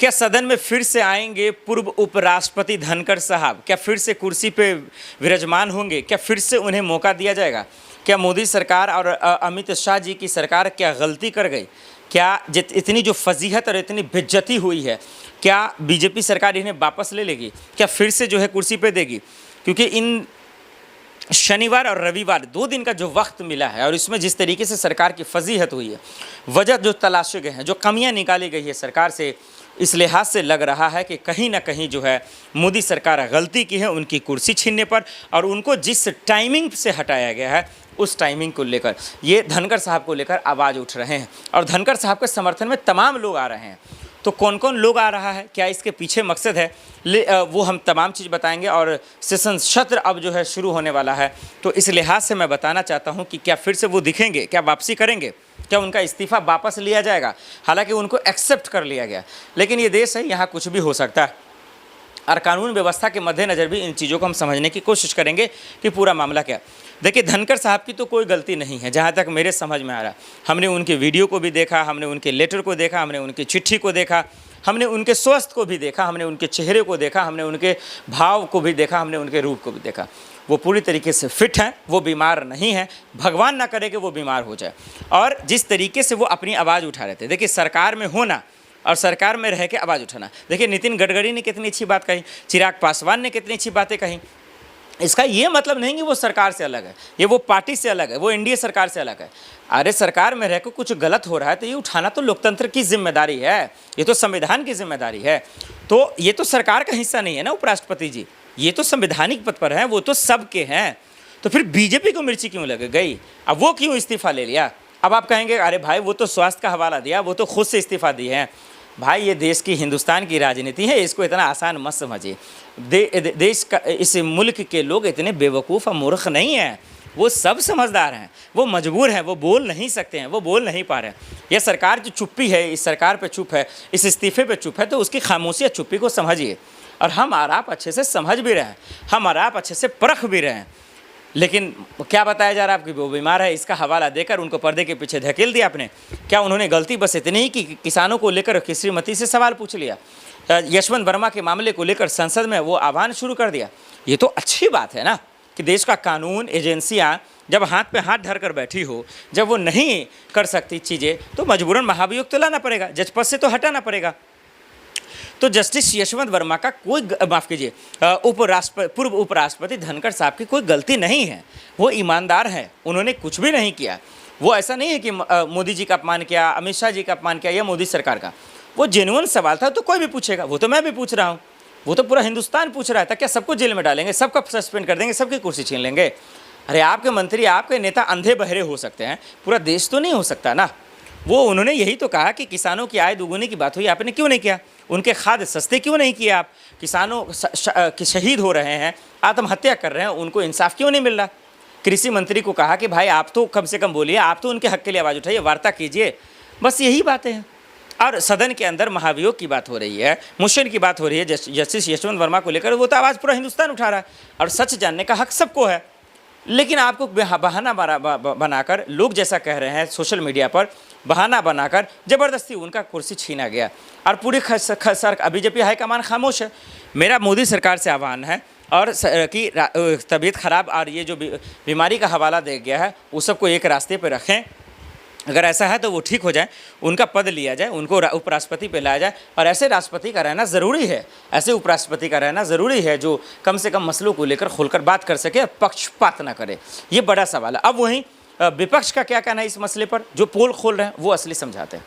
क्या सदन में फिर से आएंगे पूर्व उपराष्ट्रपति धनखड़ साहब? क्या फिर से कुर्सी पे विराजमान होंगे? क्या फिर से उन्हें मौका दिया जाएगा? क्या मोदी सरकार और अमित शाह जी की सरकार क्या गलती कर गई? क्या इतनी जो फजीहत और इतनी बेइज्जती हुई है, क्या बीजेपी सरकार इन्हें वापस ले लेगी? क्या फिर से जो है कुर्सी पे देगी? क्योंकि इन शनिवार और रविवार 2 दिन का जो वक्त मिला है और इसमें जिस तरीके से सरकार की फजीहत हुई है, वजह जो तलाशे गए हैं, जो कमियां निकाली गई है सरकार से, इस लिहाज से लग रहा है कि कहीं ना कहीं जो है मोदी सरकार गलती की है उनकी कुर्सी छीनने पर, और उनको जिस टाइमिंग से हटाया गया है उस टाइमिंग को लेकर ये धनखड़ साहब को लेकर आवाज़ उठ रहे हैं और धनखड़ साहब के समर्थन में तमाम लोग आ रहे हैं। तो कौन कौन लोग आ रहा है, क्या इसके पीछे मकसद है, वो हम तमाम चीज़ बताएंगे। और सेशन सत्र अब जो है शुरू होने वाला है, तो इस लिहाज से मैं बताना चाहता हूं कि क्या फिर से वो दिखेंगे, क्या वापसी करेंगे, क्या उनका इस्तीफ़ा वापस लिया जाएगा? हालांकि उनको एक्सेप्ट कर लिया गया, लेकिन ये देश है, यहाँ कुछ भी हो सकता है और कानून व्यवस्था के मद्देनज़र भी इन चीज़ों को हम समझने की कोशिश करेंगे कि पूरा मामला क्या। देखिए, धनखड़ साहब की तो कोई गलती नहीं है जहाँ तक मेरे समझ में आ रहा है। हमने उनके वीडियो को भी देखा, हमने उनके लेटर को देखा, हमने उनकी चिट्ठी को देखा, हमने उनके स्वास्थ्य को भी देखा, हमने उनके चेहरे को देखा, हमने उनके भाव को भी देखा, हमने उनके रूप को भी देखा। वो पूरी तरीके से फिट हैं, वो बीमार नहीं हैं, भगवान ना करे कि वो बीमार हो जाए। और जिस तरीके से वो अपनी आवाज़ उठा रहे थे, देखिए सरकार में होना और सरकार में रह के आवाज़ उठाना, देखिए नितिन गडकरी ने कितनी अच्छी बात कही, चिराग पासवान ने कितनी अच्छी बातें कही। इसका ये मतलब नहीं कि वो सरकार से अलग है, ये वो पार्टी से अलग है, वो एनडीए सरकार से अलग है। अरे सरकार में रहकर कुछ गलत हो रहा है तो ये उठाना तो लोकतंत्र की जिम्मेदारी है, ये तो संविधान की जिम्मेदारी है। तो ये तो सरकार का हिस्सा नहीं है ना उपराष्ट्रपति जी, ये तो संवैधानिक पद पर हैं, वो तो सबके हैं। तो फिर बीजेपी को मिर्ची क्यों लग गई? अब वो क्यों इस्तीफा ले लिया? अब आप कहेंगे अरे भाई वो तो स्वास्थ्य का हवाला दिया, वो तो खुद से इस्तीफा दिए हैं। भाई ये देश की, हिंदुस्तान की राजनीति है, इसको इतना आसान मत समझिए। देश का, इस मुल्क के लोग इतने बेवकूफ़ और मूर्ख नहीं हैं, वो सब समझदार हैं, वो मजबूर हैं, वो बोल नहीं सकते हैं, वो बोल नहीं पा रहे हैं। यह सरकार जो चुप्पी है, इस सरकार पे चुप है, इस इस्तीफे पे चुप है, तो उसकी खामोशी या चुप्पी को समझिए। और हम और आप अच्छे से समझ भी रहे हैं, हम और आप अच्छे से परख भी रहे हैं, लेकिन क्या बताया जा रहा है कि वो बीमार है, इसका हवाला देकर उनको पर्दे के पीछे धकेल दिया आपने। क्या उन्होंने गलती बस इतनी ही कि किसानों को लेकर श्रीमती से सवाल पूछ लिया? यशवंत वर्मा के मामले को लेकर संसद में वो आह्वान शुरू कर दिया। ये तो अच्छी बात है ना कि देश का कानून, एजेंसियाँ जब हाथ पे हाथ धर कर बैठी हो, जब वो नहीं कर सकती चीज़ें, तो मजबूरन महाभियोग तो लाना पड़ेगा, जज पद से तो हटाना पड़ेगा। तो जस्टिस यशवंत वर्मा का कोई, माफ़ कीजिए, पूर्व उपराष्ट्रपति धनखड़ साहब की कोई गलती नहीं है, वो ईमानदार हैं, उन्होंने कुछ भी नहीं किया। वो ऐसा नहीं है कि मोदी जी का अपमान किया, अमित शाह जी का अपमान किया या मोदी सरकार का। वो जेन्युइन सवाल था तो कोई भी पूछेगा, वो तो मैं भी पूछ रहा हूँ, वो तो पूरा हिंदुस्तान पूछ रहा था। क्या सबको जेल में डालेंगे, सबका सस्पेंड कर देंगे, सबकी कुर्सी छीन लेंगे? अरे आपके मंत्री, आपके नेता अंधे बहरे हो सकते हैं, पूरा देश तो नहीं हो सकता ना। वो उन्होंने यही तो कहा कि किसानों की आय दोगुनी की बात हुई, आपने क्यों नहीं किया? उनके खाद्य सस्ते क्यों नहीं किए आप? किसानों शहीद हो रहे हैं, आत्महत्या कर रहे हैं, उनको इंसाफ क्यों नहीं मिल रहा? कृषि मंत्री को कहा कि भाई आप तो कम से कम बोलिए, आप तो उनके हक के लिए आवाज़ उठाइए, वार्ता कीजिए। बस यही बातें हैं। और सदन के अंदर महाभियोग की बात हो रही है, मुश्किल की बात हो रही है जस्टिस यशवंत वर्मा को लेकर, वो तो आवाज़ पूरा हिंदुस्तान उठा रहा है और सच जानने का हक सबको है। लेकिन आपको बहाना बनाकर, लोग जैसा कह रहे हैं सोशल मीडिया पर, बहाना बनाकर ज़बरदस्ती उनका कुर्सी छीना गया और पूरी बीजेपी हाईकमान खामोश है। मेरा मोदी सरकार से आह्वान है और कि तबीयत ख़राब और ये जो बीमारी का हवाला दे गया है, उस सबको एक रास्ते पर रखें। अगर ऐसा है तो वो ठीक हो जाए, उनका पद लिया जाए, उनको उपराष्ट्रपति पे लाया जाए। और ऐसे राष्ट्रपति का रहना ज़रूरी है, ऐसे उपराष्ट्रपति का रहना ज़रूरी है जो कम से कम मसलों को लेकर खुलकर बात कर सके, पक्षपात ना करे। ये बड़ा सवाल है। अब वहीं विपक्ष का क्या कहना है इस मसले पर? जो पोल खोल रहे हैं वो असली समझाते हैं।